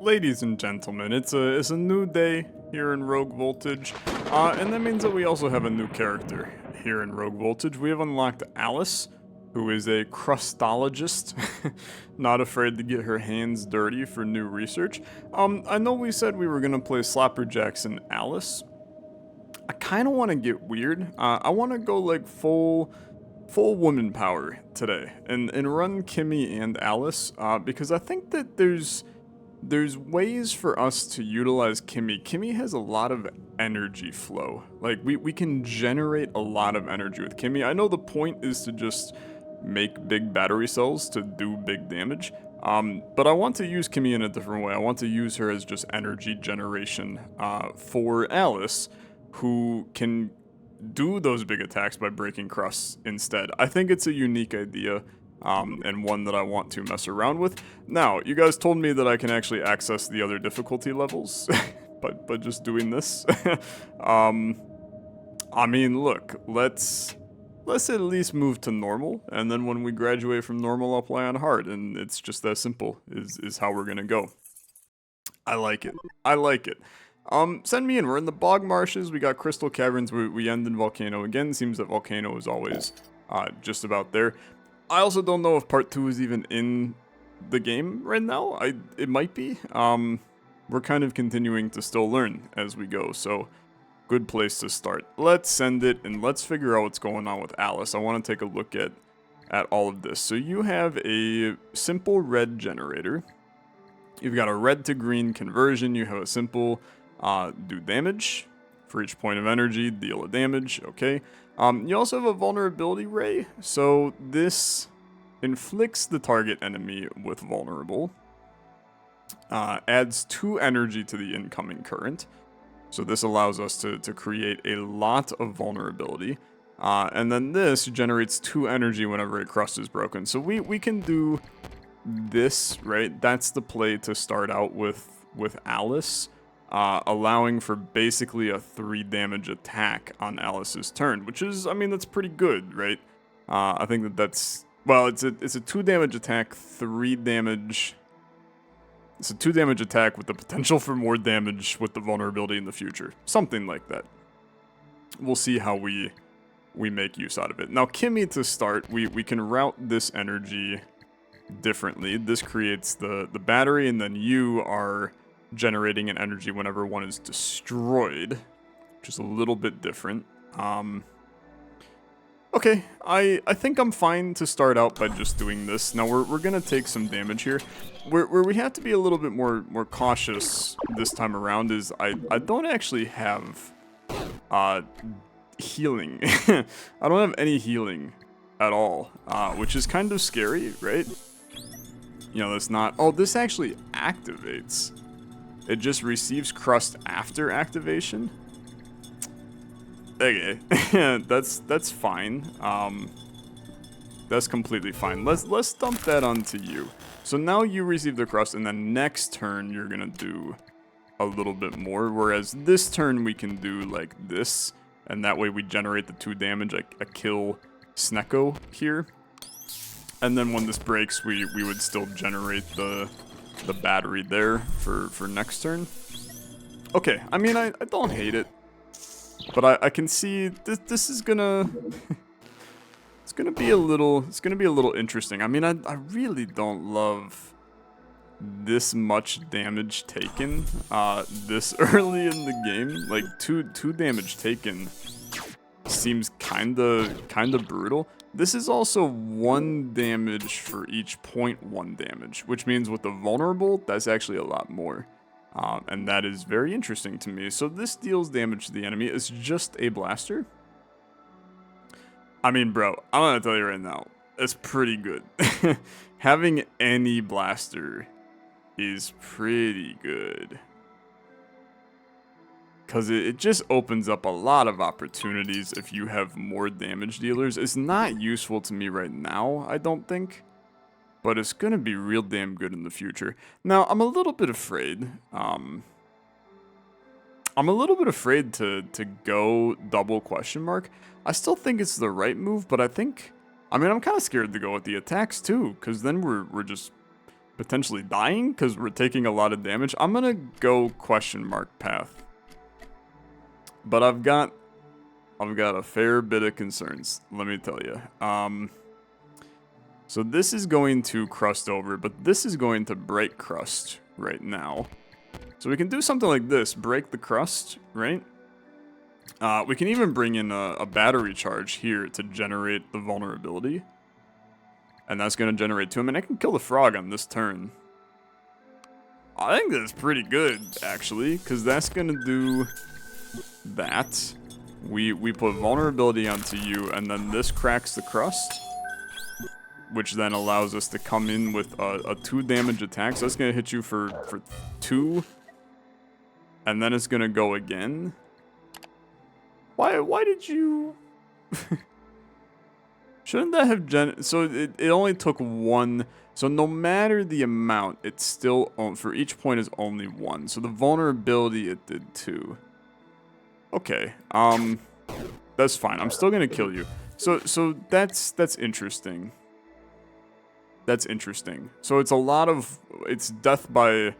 Ladies and gentlemen, it's a new day here in Rogue Voltage, and that means that we also have a new character here in Rogue Voltage. We have unlocked Alice, who is a crustologist, not afraid to get her hands dirty for new research. I know we said we were gonna play Slapperjacks and Alice. I kind of want to get weird. I want to go like full woman power today and run Kimmy and Alice, because I think that there's ways for us to utilize Kimmy. Kimmy has a lot of energy flow. Like, we can generate a lot of energy with Kimmy. I know the point is to just make big battery cells to do big damage, but I want to use Kimmy in a different way. I want to use her as just energy generation for Alice, who can do those big attacks by breaking crusts instead. I think it's a unique idea. And one that I want to mess around with. Now, you guys told me that I can actually access the other difficulty levels, but just doing this. I mean, look, let's at least move to normal, and then when we graduate from normal, I'll play on hard, and it's just that simple. Is how we're gonna go. I like it. I like it. Send me in. We're in the bog marshes. We got crystal caverns. We end in volcano again. Seems that volcano is always just about there. I also don't know if part 2 is even in the game right now. It might be. We're kind of continuing to still learn as we go, so good place to start. Let's send it and let's figure out what's going on with Alice. I want to take a look at all of this. So you have a simple red generator. You've got a red to green conversion. You have a simple do damage. For each point of energy, deal a damage. Okay. You also have a vulnerability ray, so this inflicts the target enemy with vulnerable, adds 2 energy to the incoming current, so this allows us to create a lot of vulnerability, and then this generates 2 energy whenever a crust is broken. So we can do this, right? That's the play to start out with Alice. Allowing for basically a 3 damage attack on Alice's turn, which is, I mean, that's pretty good, right? I think that's, well, it's a 2 damage attack, 3 damage. It's a 2 damage attack with the potential for more damage with the vulnerability in the future. Something like that. We'll see how we make use out of it. Now, Kimmy, to start, we can route this energy differently. This creates the battery, and then you are generating an energy whenever one is destroyed, which is a little bit different. Okay, I think I'm fine to start out by just doing this. Now we're gonna take some damage here. Where we have to be a little bit more cautious this time around is I don't actually have healing. I don't have any healing at all, which is kind of scary, right? You know, that's not. Oh, this actually activates. It just receives crust after activation. Okay, that's fine. That's completely fine. Let's dump that onto you. So now you receive the crust, and then next turn you're gonna do a little bit more. Whereas this turn we can do like this, and that way we generate the 2 damage. I kill Snecko here, and then when this breaks, we would still generate the battery there for next turn. Okay, I mean, I don't hate it, but I can see this is gonna it's gonna be a little interesting. I mean, I really don't love this much damage taken this early in the game. Like two damage taken seems kinda brutal. This is also 1 damage for each 0.1 damage, which means with the vulnerable, that's actually a lot more. And that is very interesting to me. So this deals damage to the enemy. It's just a blaster. I mean, bro, I'm gonna tell you right now, it's pretty good. Having any blaster is pretty good. Because it just opens up a lot of opportunities if you have more damage dealers. It's not useful to me right now, I don't think. But it's going to be real damn good in the future. Now, I'm a little bit afraid. I'm a little bit afraid to go double question mark. I still think it's the right move, but I mean, I'm kind of scared to go with the attacks too. Because then we're just potentially dying because we're taking a lot of damage. I'm gonna go question mark path. But I've got a fair bit of concerns, let me tell you. So this is going to crust over, but this is going to break crust right now. So we can do something like this, break the crust, right? We can even bring in a battery charge here to generate the vulnerability. And that's going to generate 2. I mean, I can kill the frog on this turn. I think that's pretty good, actually, because that's going to do that. We put vulnerability onto you, and then this cracks the crust, which then allows us to come in with a 2 damage attack. So that's going to hit you for 2, and then it's going to go again. Why did you... Shouldn't that have so it only took 1. So no matter the amount, it's still for each point is only 1. So the vulnerability it did 2. Okay. That's fine. I'm still gonna kill you. So that's interesting. That's interesting. So it's a lot of death by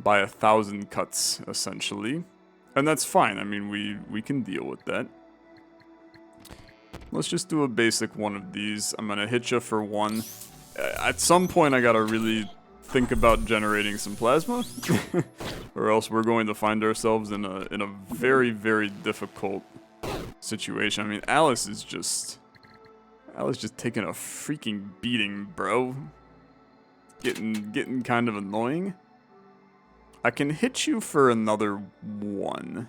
1,000 cuts essentially, and that's fine. I mean we can deal with that. Let's just do a basic one of these. I'm gonna hit you for 1. At some point, I gotta really think about generating some plasma, or else we're going to find ourselves in a very, very difficult situation. I mean, Alice is just taking a freaking beating, bro. Getting kind of annoying. I can hit you for another 1.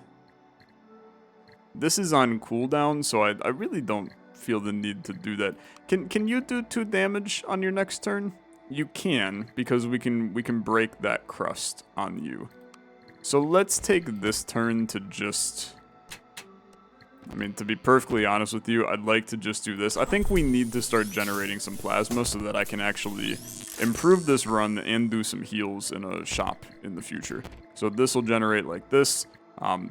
This is on cooldown, so I really don't feel the need to do that. Can you do 2 damage on your next turn? You can, because we can break that crust on you. So let's take this turn to just... I mean, to be perfectly honest with you, I'd like to just do this. I think we need to start generating some plasma so that I can actually improve this run and do some heals in a shop in the future. So this will generate like this.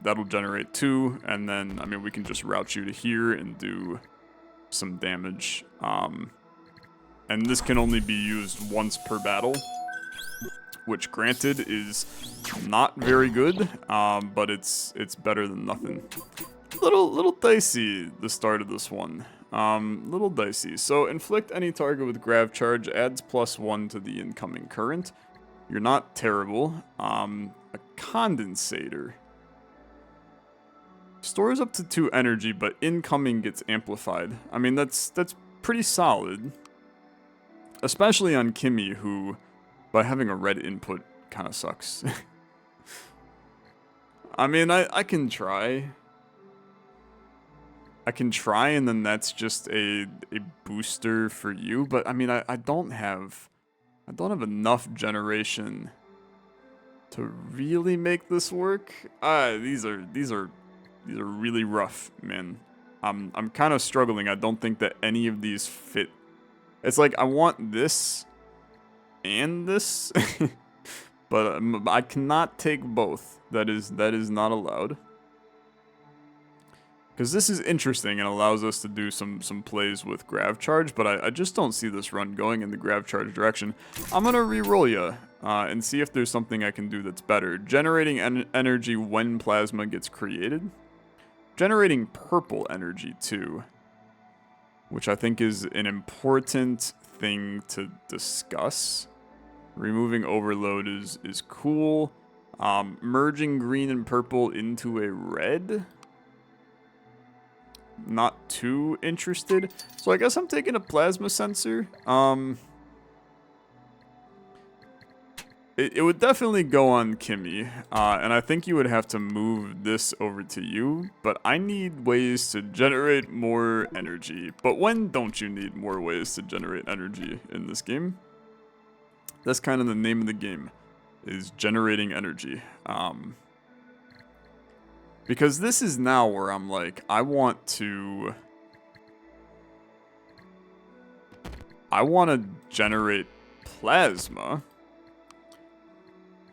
That'll generate 2, and then, I mean, we can just route you to here and do some damage. And this can only be used once per battle, which granted is not very good, but it's better than nothing. Little dicey, the start of this one. Little dicey. So inflict any target with grav charge, adds +1 to the incoming current. You're not terrible. A condensator. Stores up to 2 energy, but incoming gets amplified. I mean, that's pretty solid. Especially on Kimmy, who, by having a red input, kind of sucks. I mean, I can try. I can try, and then that's just a booster for you. But I mean, I don't have enough generation to really make this work. These are really rough, man. I'm kind of struggling. I don't think that any of these fit. It's like I want this and this, but I cannot take both. That is not allowed. Because this is interesting and allows us to do some plays with grav charge, but I just don't see this run going in the grav charge direction. I'm gonna re-roll ya and see if there's something I can do that's better. Generating energy when plasma gets created. Generating purple energy too, which I think is an important thing to discuss. Removing overload is cool. Merging green and purple into a red. Not too interested. So I guess I'm taking a plasma sensor. It would definitely go on Kimmy, and I think you would have to move this over to you, but I need ways to generate more energy. But when don't you need more ways to generate energy in this game? That's kind of the name of the game, is generating energy. Because this is now where I'm like, I want to generate plasma.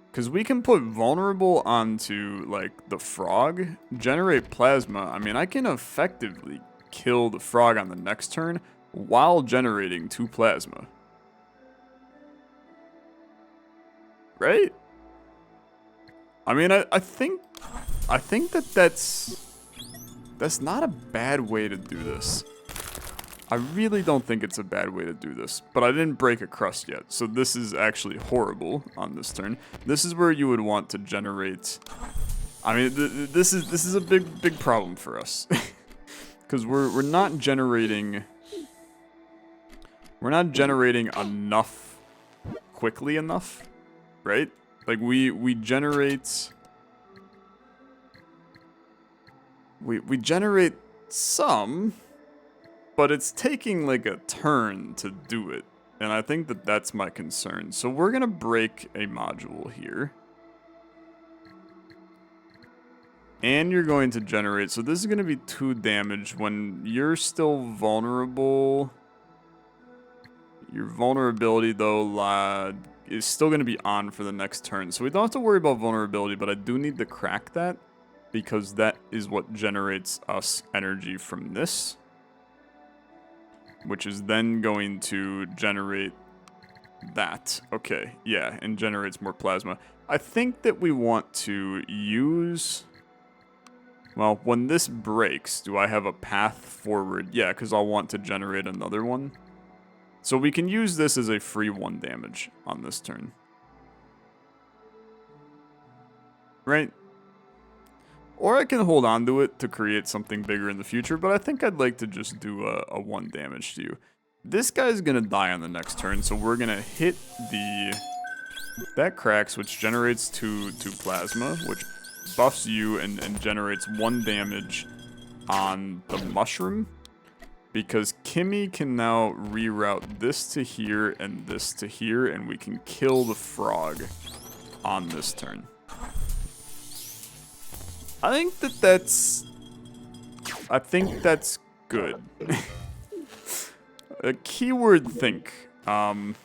Because we can put vulnerable onto, like, the frog, generate plasma. I mean, I can effectively kill the frog on the next turn while generating 2 plasma. right? I mean, I think that's not a bad way to do this. I really don't think it's a bad way to do this, but I didn't break a crust yet, so this is actually horrible on this turn. This is where you would want to generate. I mean, this is a big problem for us, because we're not generating. We're not generating enough quickly enough, right? Like we generate. We generate some. But it's taking like a turn to do it, and I think that that's my concern. So we're gonna break a module here. And you're going to generate, so this is gonna be 2 damage when you're still vulnerable. Your vulnerability though, is still gonna be on for the next turn. So we don't have to worry about vulnerability, but I do need to crack that because that is what generates us energy from this. Which is then going to generate that. Okay, yeah, and generates more plasma. I think that we want to use... Well, when this breaks, do I have a path forward? Yeah, because I'll want to generate another one. So we can use this as a free 1 damage on this turn. Right? Or I can hold on to it to create something bigger in the future, but I think I'd like to just do a 1 damage to you. This guy's gonna die on the next turn, so we're gonna hit the... That cracks, which generates 2 plasma, which buffs you and generates 1 damage on the mushroom. Because Kimmy can now reroute this to here and this to here, and we can kill the frog on this turn. I think that's good. A keyword think. I'm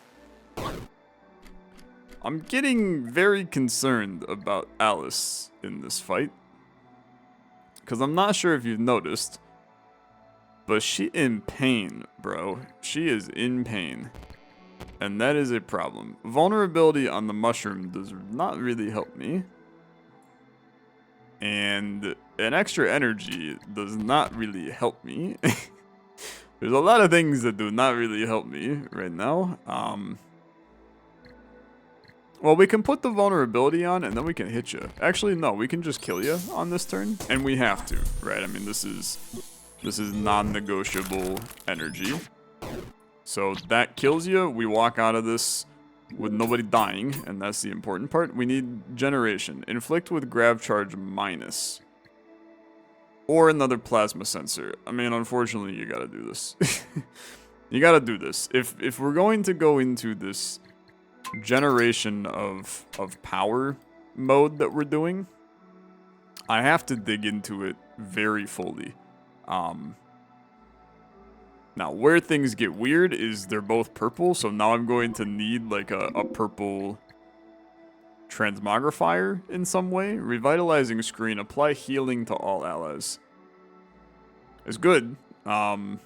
getting very concerned about Alice in this fight. Because I'm not sure if you've noticed, but she in pain, bro. She is in pain. And that is a problem. Vulnerability on the mushroom does not really help me. And an extra energy does not really help me. There's a lot of things that do not really help me right now. Well, we can put the vulnerability on and then we can hit you. Actually, no, we can just kill you on this turn. And we have to, right? I mean, this is non-negotiable energy. So that kills you. We walk out of this with nobody dying, and that's the important part. We need generation. Inflict with grav charge minus. Or another plasma sensor. I mean, unfortunately, you gotta do this. You gotta do this. If we're going to go into this generation of power mode that we're doing, I have to dig into it very fully. Now, where things get weird is they're both purple, so now I'm going to need, like, a purple transmogrifier in some way. Revitalizing screen. Apply healing to all allies. It's good. It'll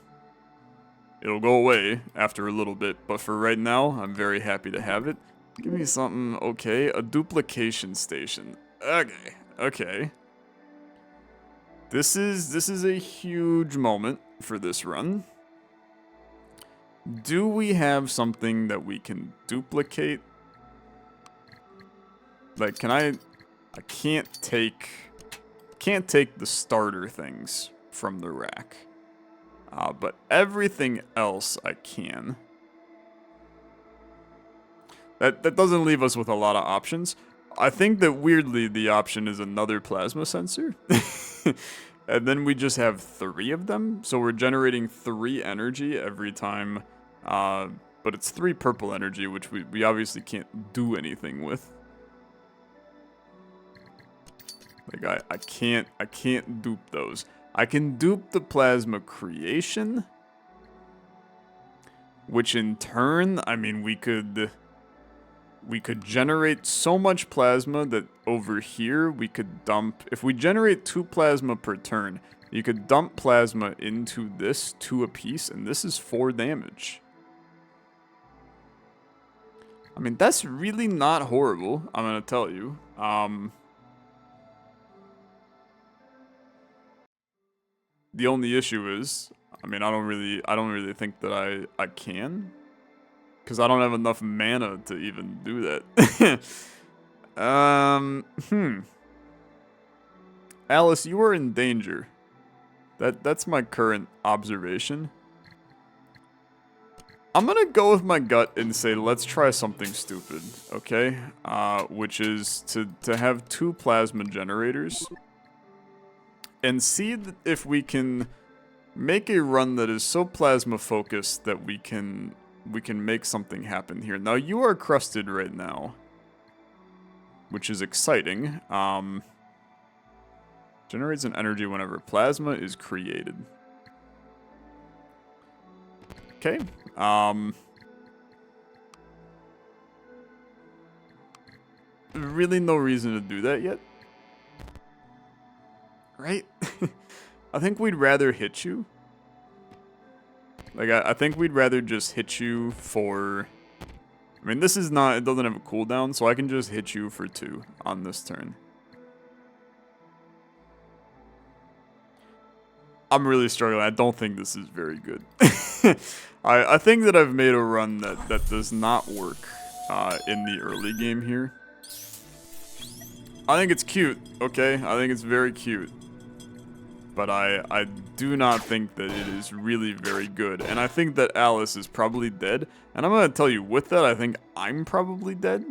go away after a little bit, but for right now, I'm very happy to have it. Give me something, okay. A duplication station. Okay. This is a huge moment for this run. Do we have something that we can duplicate? Like, I can't take the starter things from the rack. But everything else I can. That doesn't leave us with a lot of options. I think that weirdly the option is another plasma sensor. And then we just have 3 of them. So we're generating 3 energy every time. But it's 3 purple energy, which we obviously can't do anything with. Like I can't dupe those. I can dupe the plasma creation. Which in turn, I mean, we could generate so much plasma that over here we could dump... If we generate 2 plasma per turn, you could dump plasma into this 2 apiece, and this is 4 damage. I mean, that's really not horrible, I'm gonna tell you. The only issue is, I mean, I don't really think that I can. Because I don't have enough mana to even do that. Alice, you are in danger. That's my current observation. I'm gonna go with my gut and say let's try something stupid, okay? Which is to have 2 plasma generators and see if we can make a run that is so plasma focused that we can make something happen here. Now you are crusted right now, which is exciting. Generates an energy whenever plasma is created. Okay. Really no reason to do that yet. Right? I think we'd rather hit you. Like, I think we'd rather just hit you for... I mean, this is not... It doesn't have a cooldown, so I can just hit you for 2 on this turn. I'm really struggling. I don't think this is very good. I think that I've made a run that does not work in the early game here. I think it's cute, okay? I think it's very cute. But I do not think that it is really very good. And I think that Alice is probably dead. And I'm going to tell you, with that, I think I'm probably dead.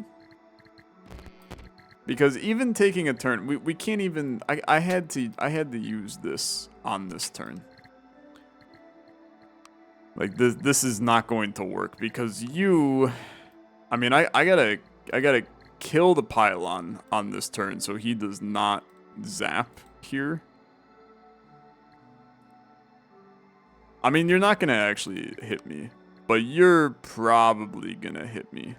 Because even taking a turn, we can't even... I had to use this on this turn. Like, this is not going to work. Because you... I mean, I gotta kill the pylon on this turn so he does not zap here. I mean, you're not gonna actually hit me, but you're probably gonna hit me.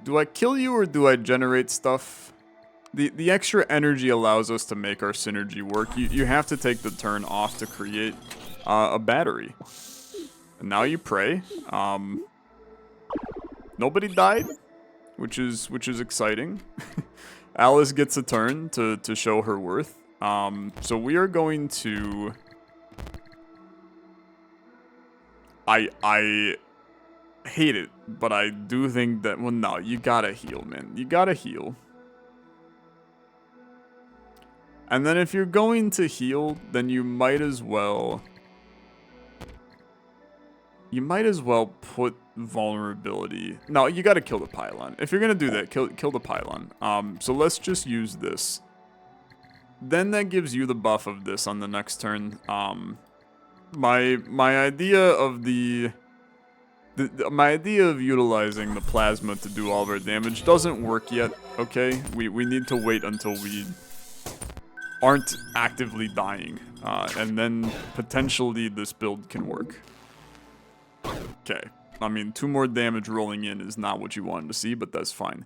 Do I kill you or do I generate stuff? The extra energy allows us to make our synergy work. You have to take the turn off to create a battery. And now you pray. Nobody died, which is exciting. Alice gets a turn to show her worth. So we are going to... I hate it, but I do think that... Well, no, you gotta heal, man. You gotta heal. And then if you're going to heal, then you might as well... You might as well put vulnerability... No, you gotta kill the pylon. If you're gonna do that, kill the pylon. So let's just use this. Then that gives you the buff of this on the next turn. My idea of my idea of utilizing the plasma to do all of our damage doesn't work yet, okay? We need to wait until we aren't actively dying. And then potentially this build can work. Okay. I mean, 2 more damage rolling in is not what you wanted to see, but that's fine.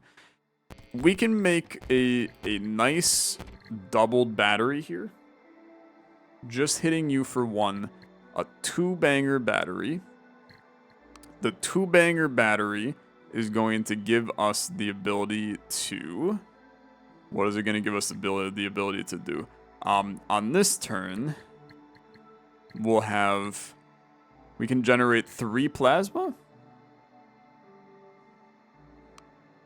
We can make a nice doubled battery here. Just hitting you for 1. A 2-banger battery. The 2-banger battery is going to give us the ability to... What is it going to give us the ability to do? On this turn, we'll have... We can generate 3 plasma.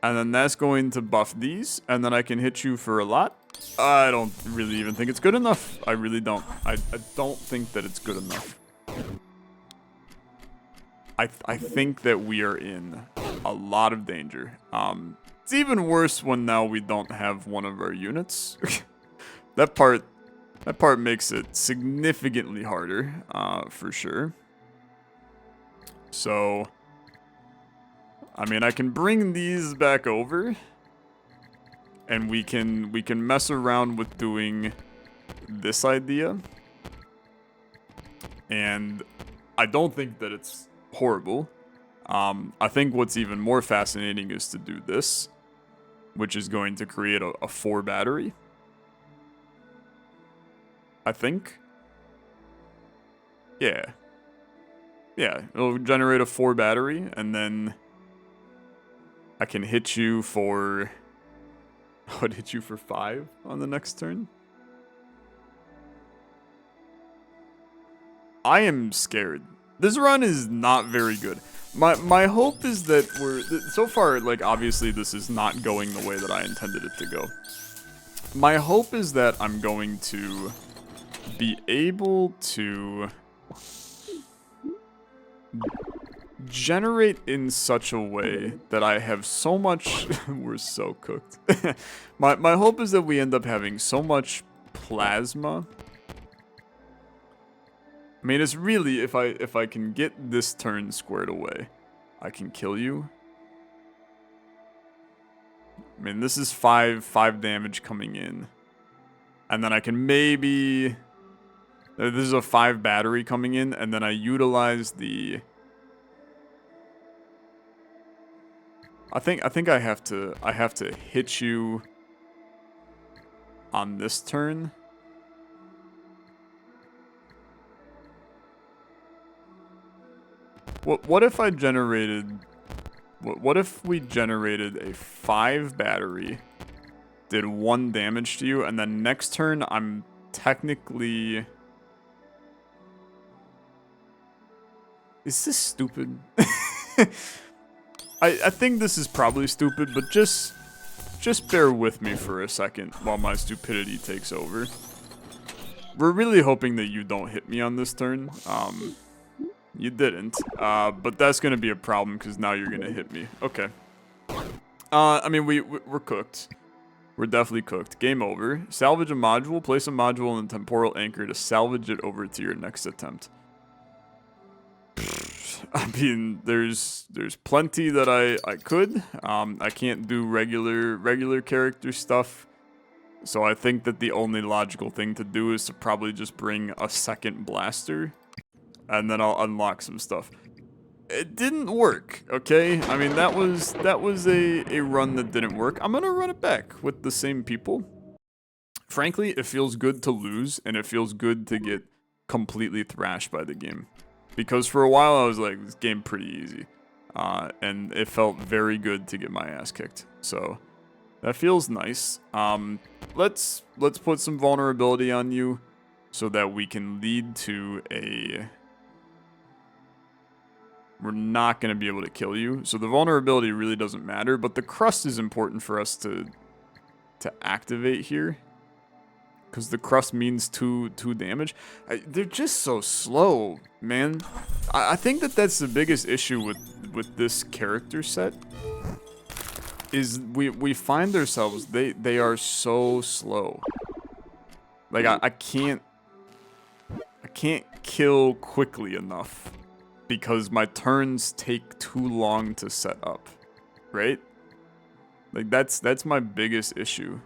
And then that's going to buff these. And then I can hit you for a lot. I don't really even think it's good enough. I really don't. I don't think that it's good enough. I think that we are in a lot of danger. It's even worse when now we don't have one of our units. That part makes it significantly harder, for sure. So, I mean, I can bring these back over, and we can mess around with doing this idea. And I don't think that it's horrible. I think what's even more fascinating is to do this, which is going to create a 4 battery. I think. Yeah. Yeah, it'll generate a 4 battery, and then I can hit you for... I would hit you for 5 on the next turn. I am scared. This run is not very good. My hope is that so far, like, obviously this is not going the way that I intended it to go. My hope is that I'm going to be able to generate in such a way that I have so much... We're so cooked. My hope is that we end up having so much plasma. I mean, it's really, if I can get this turn squared away, I can kill you. I mean, this is 5 damage coming in. And then I can maybe... This is a 5 battery coming in, and then I utilize the... I think I have to hit you on this turn. What if I generated... What if we generated a 5 battery, did 1 damage to you, and then next turn I'm technically... Is this stupid? I think this is probably stupid, but just bear with me for a second while my stupidity takes over. We're really hoping that you don't hit me on this turn. You didn't, but that's gonna be a problem because now you're gonna hit me. Okay. I mean, we're cooked. We're definitely cooked. Game over. Salvage a module. Place a module in the temporal anchor to salvage it over to your next attempt. I mean, there's plenty that I could. I can't do regular character stuff. So I think that the only logical thing to do is to probably just bring a second blaster. And then I'll unlock some stuff. It didn't work, okay? I mean, that was a run that didn't work. I'm gonna run it back with the same people. Frankly, it feels good to lose, and it feels good to get completely thrashed by the game. Because for a while I was like, this game pretty easy. And it felt very good to get my ass kicked. So, that feels nice. Let's put some vulnerability on you so that we can lead to a... We're not going to be able to kill you. So the vulnerability really doesn't matter, but the crust is important for us to activate here. Because the crust means 2 damage. They're just so slow, man. I think that's the biggest issue with this character set. Is we find ourselves, they are so slow. Like, I can't kill quickly enough. Because my turns take too long to set up, right? Like that's my biggest issue.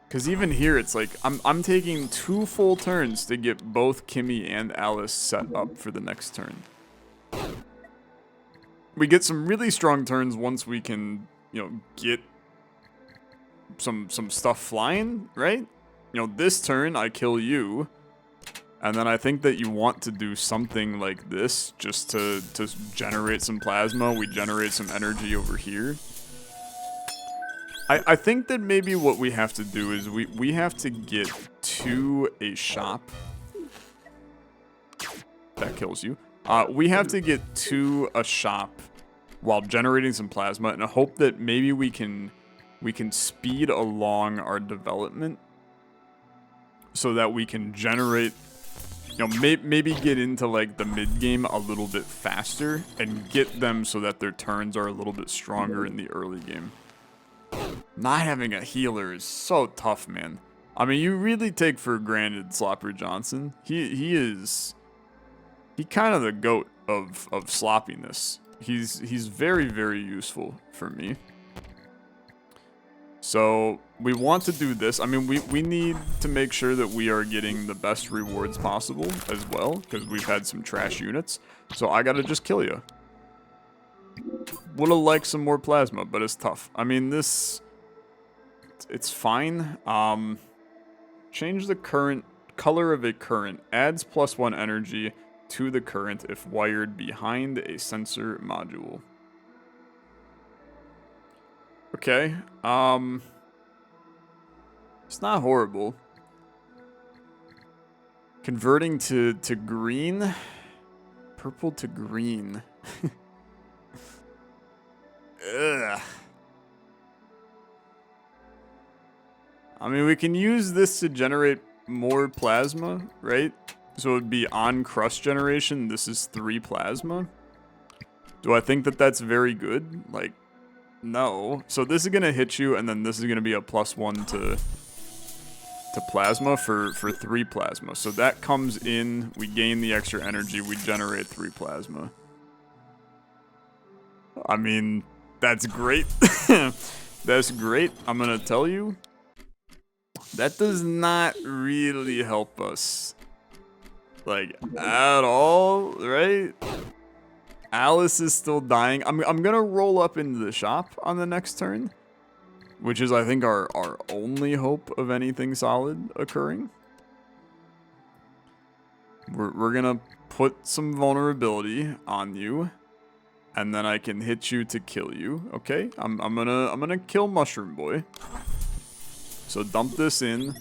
Cause even here it's like I'm taking 2 full turns to get both Kimmy and Alice set up for the next turn. We get some really strong turns once we can, you know, get some stuff flying, right? You know, this turn I kill you. And then I think that you want to do something like this just to generate some plasma. We generate some energy over here. I think that maybe what we have to do is we have to get to a shop. That kills you. We have to get to a shop while generating some plasma and I hope that maybe we can speed along our development so that we can generate... You know, maybe get into, like, the mid-game a little bit faster and get them so that their turns are a little bit stronger in the early game. Not having a healer is so tough, man. I mean, you really take for granted Slopper Johnson. He kind of the GOAT of sloppiness. He's very, very useful for me. So, we want to do this. I mean, we need to make sure that we are getting the best rewards possible as well, because we've had some trash units. So, I gotta just kill you. Would've liked some more plasma, but it's tough. I mean, this... It's fine. Change the current color of a current. Adds +1 energy. to the current if wired behind a sensor module. Okay, it's not horrible. Converting to green? Purple to green. Ugh. I mean, we can use this to generate more plasma, right? So it would be on crust generation. This is 3 plasma. Do I think that that's very good? Like, no. So this is going to hit you, and then this is going to be a +1 to plasma for 3 plasma. So that comes in, we gain the extra energy, we generate 3 plasma. I mean, that's great. That's great. I'm going to tell you. That does not really help us. Like, at all, right? Alice is still dying. I'm gonna roll up into the shop on the next turn, which is, I think, our only hope of anything solid occurring. We're gonna put some vulnerability on you, and then I can hit you to kill you. Okay, I'm gonna kill Mushroom Boy. So dump this in.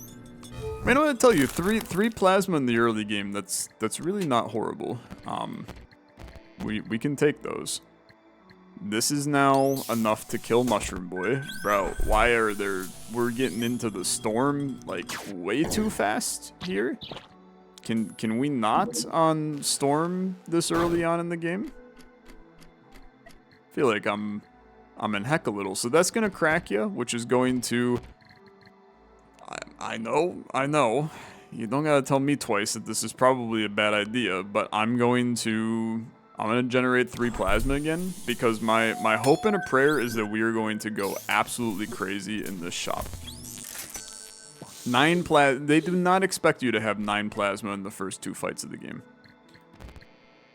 I mean, I'm gonna tell you, three plasma in the early game. That's really not horrible. We can take those. This is now enough to kill Mushroom Boy, bro. Why are there? We're getting into the storm like way too fast here. Can we not on storm this early on in the game? I feel like I'm in heck a little. So that's gonna crack you, which is going to. I know. You don't gotta tell me twice that this is probably a bad idea, but I'm gonna generate 3 plasma again, because my hope and a prayer is that we are going to go absolutely crazy in this shop. 9 plasma. They do not expect you to have 9 plasma in the first 2 fights of the game.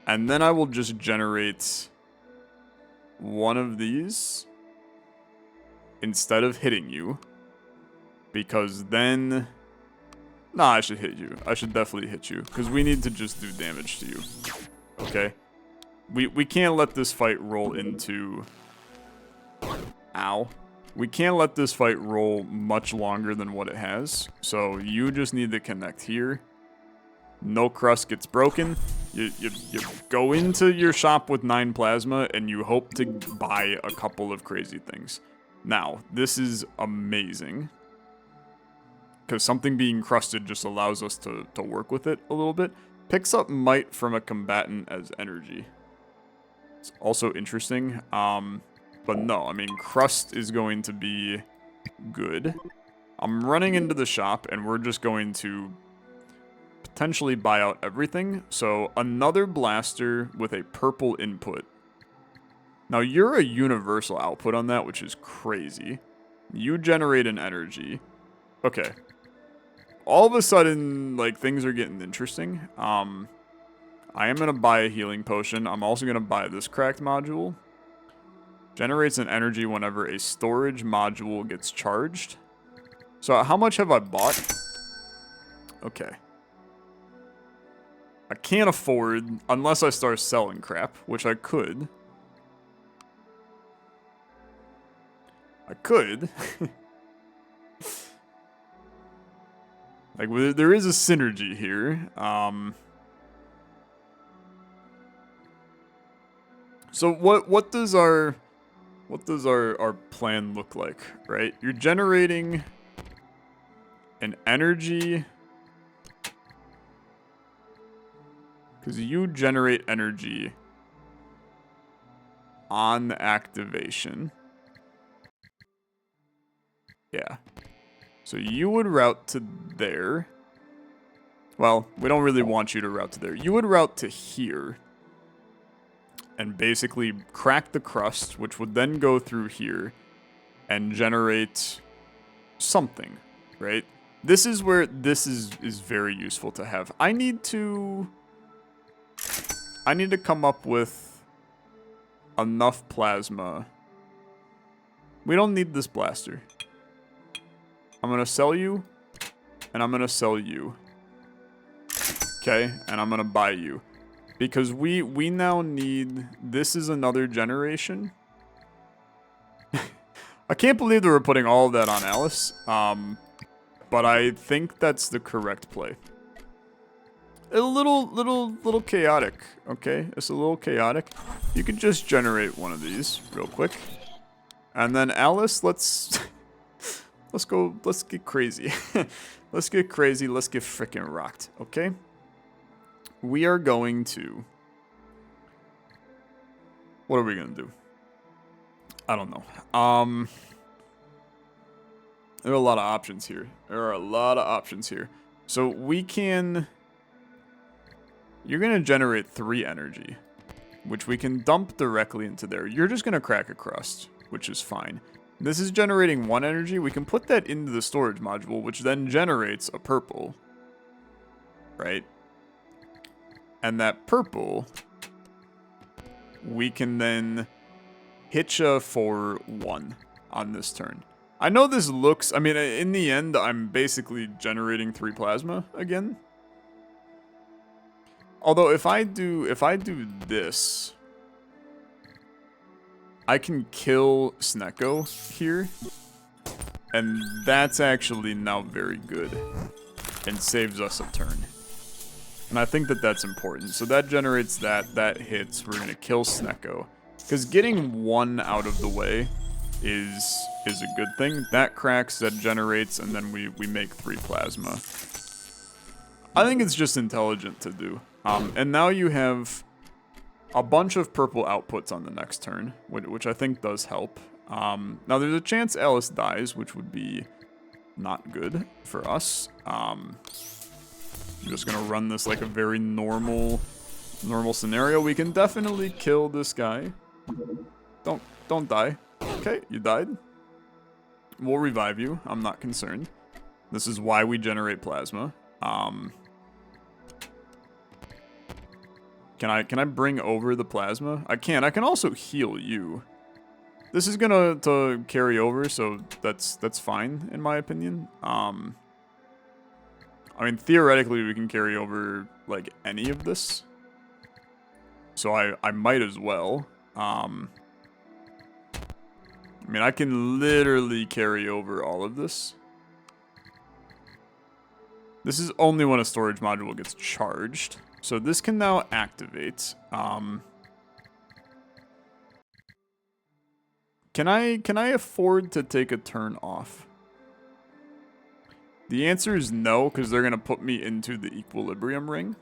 And then I will just generate 1 of these instead of hitting you. Because then... Nah, I should hit you. I should definitely hit you. Because we need to just do damage to you. Okay? We can't let this fight roll into... Ow. We can't let this fight roll much longer than what it has. So you just need to connect here. No crust gets broken. You go into your shop with 9 plasma and you hope to buy a couple of crazy things. Now, this is amazing. Because something being crusted just allows us to work with it a little bit. Picks up might from a combatant as energy. It's also interesting. But no, I mean, crust is going to be good. I'm running into the shop, and we're just going to potentially buy out everything. So another blaster with a purple input. Now, you're a universal output on that, which is crazy. You generate an energy. Okay. All of a sudden, like, things are getting interesting. I am going to buy a healing potion. I'm also going to buy this cracked module. Generates an energy whenever a storage module gets charged. So how much have I bought? Okay. I can't afford, unless I start selling crap, which I could. I could. Like, there is a synergy here. So what does our plan look like, right? You're generating an energy because you generate energy on activation. Yeah. So you would route to there. Well, we don't really want you to route to there. You would route to here. And basically crack the crust, which would then go through here and generate something, right? This is where this is very useful to have. I need to come up with enough plasma. We don't need this blaster. I'm going to sell you, and I'm going to sell you. Okay, and I'm going to buy you. Because we now need... This is another generation. I can't believe that we're putting all of that on Alice. But I think that's the correct play. A little chaotic, okay? It's a little chaotic. You could just generate one of these real quick. And then Alice, let's get crazy. Let's get crazy, let's get frickin' rocked, okay? We are going to... What are we gonna do? I don't know. There are a lot of options here. So we can... You're gonna generate 3 energy, which we can dump directly into there. You're just gonna crack a crust, which is fine. This is generating 1 energy. We can put that into the storage module, which then generates a purple. Right? And that purple, we can then hitch a for 1 on this turn. I know this looks... I mean, in the end, I'm basically generating 3 plasma again. Although if I do this, I can kill Snecko here, and that's actually now very good and saves us a turn. And I think that that's important. So that generates that hits. We're gonna kill Snecko, because getting 1 out of the way is a good thing. That cracks, that generates, and then we make 3 plasma. I think it's just intelligent to do. And now you have a bunch of purple outputs on the next turn, which I think does help. Now there's a chance Alice dies, which would be not good for us. I'm just gonna run this like a very normal scenario. We can definitely kill this guy. Don't die. Okay, you died. We'll revive you. I'm not concerned. This is why we generate plasma. Can I bring over the plasma? I can. I can also heal you. This is gonna to carry over, so that's fine in my opinion. I mean, theoretically, we can carry over like any of this. So I might as well. I mean, I can literally carry over all of this. This is only when a storage module gets charged. So this can now activate. Can I afford to take a turn off? The answer is no, because they're going to put me into the equilibrium ring,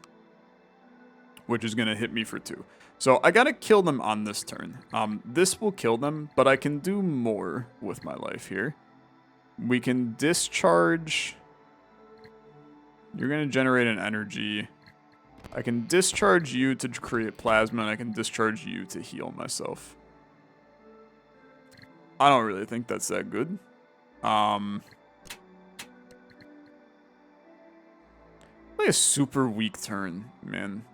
which is going to hit me for 2. So I got to kill them on this turn. This will kill them, but I can do more with my life here. We can discharge... You're going to generate an energy. I can discharge you to create plasma, and I can discharge you to heal myself. I don't really think that's that good. Like a super weak turn, man.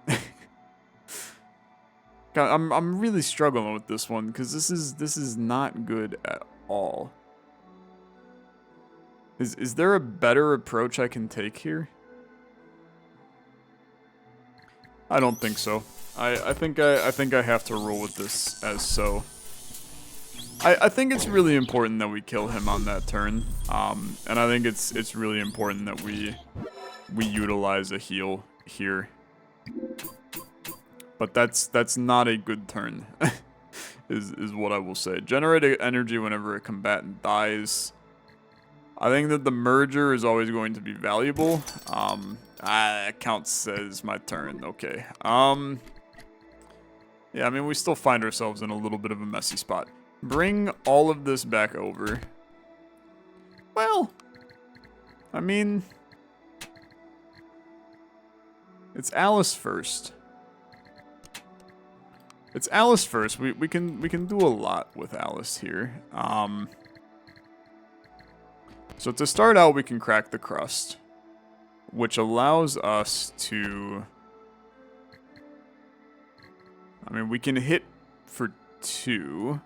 God, I'm really struggling with this one, because this is not good at all. Is there a better approach I can take here? I don't think so. I think I have to roll with this as so. I think it's really important that we kill him on that turn. And I think it's really important that we utilize a heal here. But that's not a good turn. is what I will say. Generate energy whenever a combatant dies. I think that the merger is always going to be valuable. That counts as my turn. Okay. Yeah, I mean, we still find ourselves in a little bit of a messy spot. Bring all of this back over. Well, I mean, it's Alice first. It's Alice first. We can do a lot with Alice here. So to start out, we can crack the crust, which allows us to... I mean, we can hit for 2.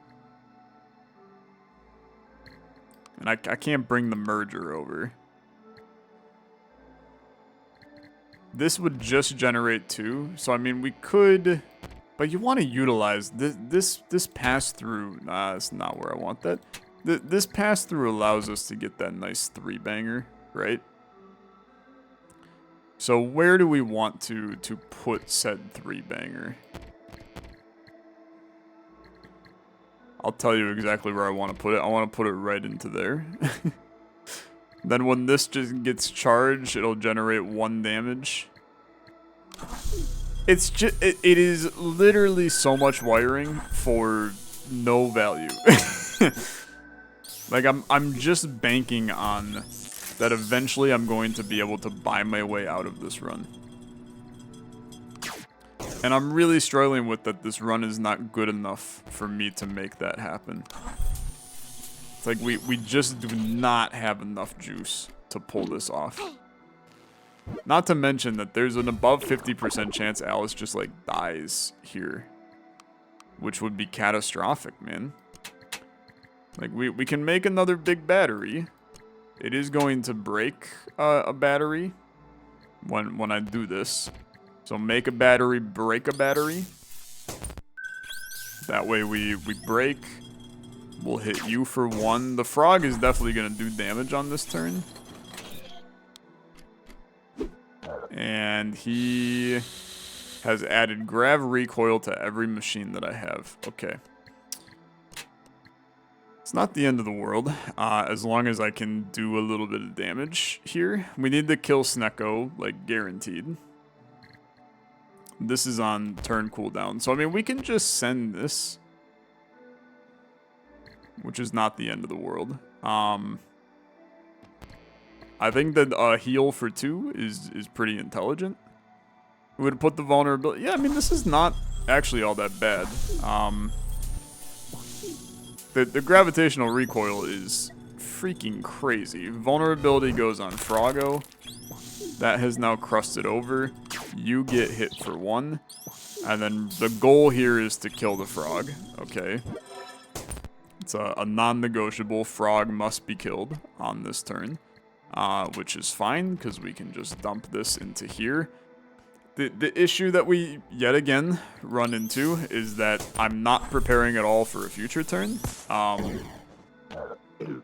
And I can't bring the merger over. this would just generate 2. So, I mean, we could... But you want to utilize this pass-through. Nah, that's not where I want that. This pass-through allows us to get that nice 3-banger, right? So where do we want to put said 3-banger? I'll tell you exactly where I want to put it. I want to put it right into there. Then when this just gets charged, it'll generate 1 damage. It's just, it is literally so much wiring for no value. Like, I'm just banking on that eventually I'm going to be able to buy my way out of this run. And I'm really struggling with that this run is not good enough for me to make that happen. It's like we just do not have enough juice to pull this off. Not to mention that there's an above 50% chance Alice just, like, dies here. Which would be catastrophic, man. Like, we can make another big battery. It is going to break a battery when I do this. So make a battery, break a battery. That way we break. We'll hit you for 1. The frog is definitely going to do damage on this turn. And he has added grav recoil to every machine that I have. Okay. It's not the end of the world, as long as I can do a little bit of damage here. We need to kill Snecko, like, guaranteed. This is on turn cooldown. So, I mean, we can just send this, which is not the end of the world. I think that a heal for 2 is pretty intelligent. We would put the vulnerability. Yeah, I mean, this is not actually all that bad. The gravitational recoil is freaking crazy. Vulnerability goes on Froggo. That has now crusted over. You get hit for 1. And then the goal here is to kill the frog. Okay. It's a non-negotiable. Frog must be killed on this turn. Which is fine, because we can just dump this into here. The issue that we, yet again, run into is that I'm not preparing at all for a future turn.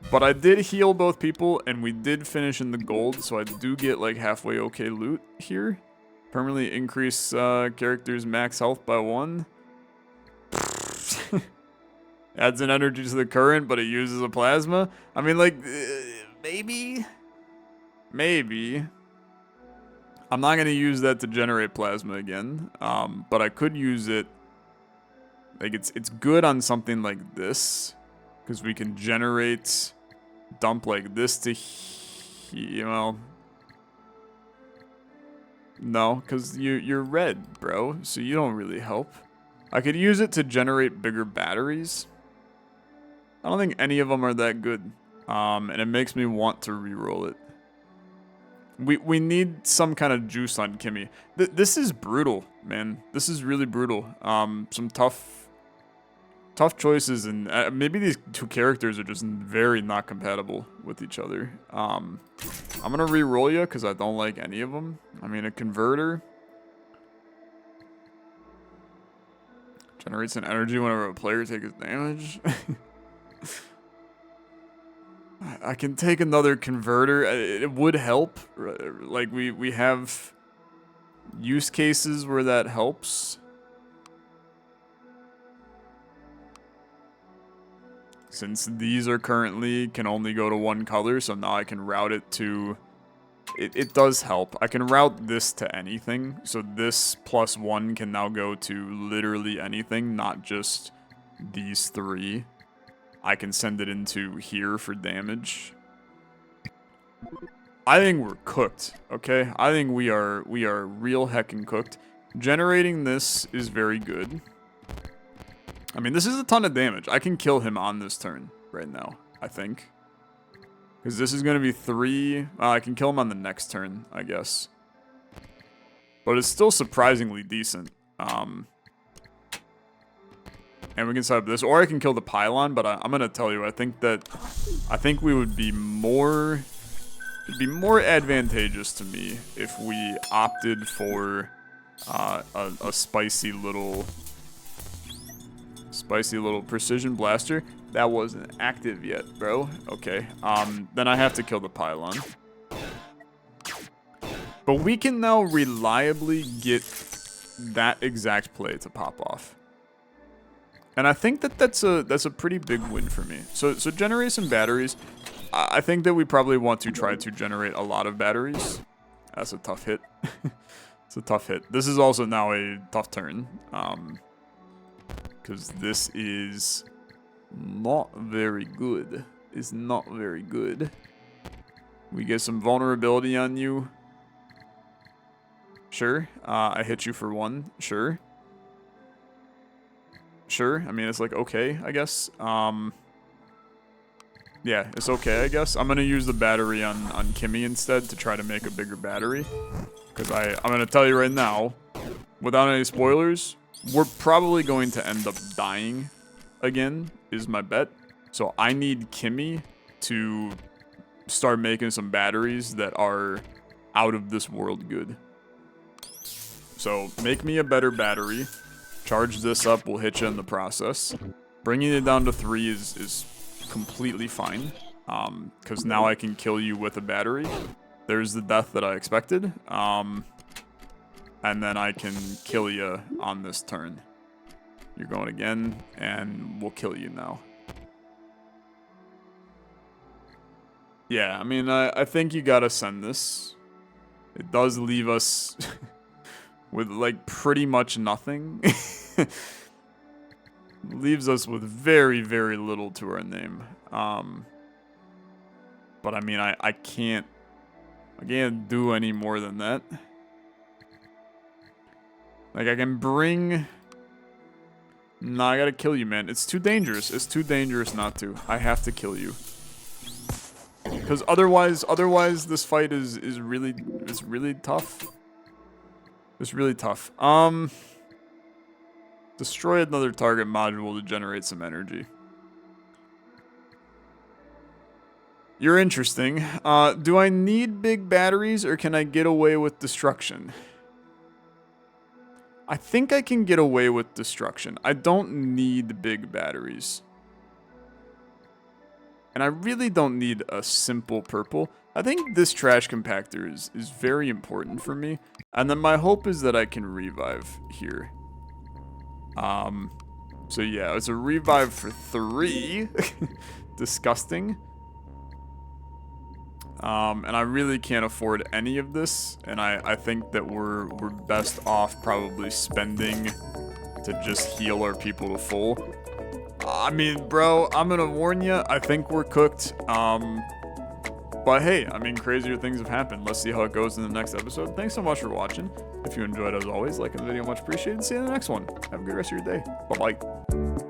But I did heal both people, and we did finish in the gold, so I do get, like, halfway okay loot here. Permanently increase character's max health by 1. Adds an energy to the current, but it uses a plasma. I mean, like, maybe... I'm not going to use that to generate plasma again, but I could use it, like, it's good on something like this, because we can generate, dump like this to, well, no, because you're red, bro, so you don't really help. I could use it to generate bigger batteries. I don't think any of them are that good, and it makes me want to reroll it. We need some kind of juice on Kimmy. This is brutal, man. This is really brutal. Some tough choices, and maybe these 2 characters are just very not compatible with each other. I'm gonna re-roll you because I don't like any of them. I mean, a converter generates an energy whenever a player takes damage. I can take another converter. It would help. Like, we have use cases where that helps. Since these are currently can only go to 1 color, so now I can route it to... It does help. I can route this to anything. So this +1 can now go to literally anything, not just these 3. I can send it into here for damage. I think we're cooked, okay? I think we are real heckin' cooked. Generating this is very good. I mean, this is a ton of damage. I can kill him on this turn right now, I think. Because this is going to be 3. I can kill him on the next turn, I guess. But it's still surprisingly decent. And we can set up this, or I can kill the pylon, but I'm going to tell you, I think we would be more it'd be more advantageous to me if we opted for a spicy little precision blaster. That wasn't active yet, bro. Okay. Then I have to kill the pylon. But we can now reliably get that exact play to pop off. And I think that that's a pretty big win for me. So generate some batteries. I think that we probably want to try to generate a lot of batteries. That's a tough hit. It's a tough hit. This is also now a tough turn. Because this is not very good. It's not very good. We get some vulnerability on you. Sure. I hit you for 1. Sure. Sure. I mean, it's like, okay, I guess. Yeah, it's okay, I guess. I'm going to use the battery on Kimmy instead to try to make a bigger battery. Because I'm going to tell you right now, without any spoilers, we're probably going to end up dying again, is my bet. So I need Kimmy to start making some batteries that are out of this world good. So make me a better battery. Charge this up, we'll hit you in the process. Bringing it down to 3 is completely fine. Because now I can kill you with a battery. There's the death that I expected. And then I can kill you on this turn. You're going again, and we'll kill you now. Yeah, I mean, I think you gotta send this. It does leave us with, like, pretty much nothing. Leaves us with very, very little to our name. But, I mean, I can't do any more than that. Like, I can bring... Nah, I gotta kill you, man. It's too dangerous. It's too dangerous not to. I have to kill you. Because otherwise this fight is really tough. It's really tough. Destroy another target module to generate some energy. You're interesting. Do I need big batteries or can I get away with destruction? I think I can get away with destruction. I don't need big batteries. And I really don't need a simple purple. I think this trash compactor is very important for me. And then my hope is that I can revive here. So yeah, it's a revive for 3. Disgusting. And I really can't afford any of this, and I think that we're best off probably spending to just heal our people to full. I mean, bro, I'm gonna warn you, I think we're cooked. But hey, I mean, crazier things have happened. Let's see how it goes in the next episode. Thanks so much for watching. If you enjoyed, as always, like the video, much appreciated. See you in the next one. Have a good rest of your day. Bye-bye.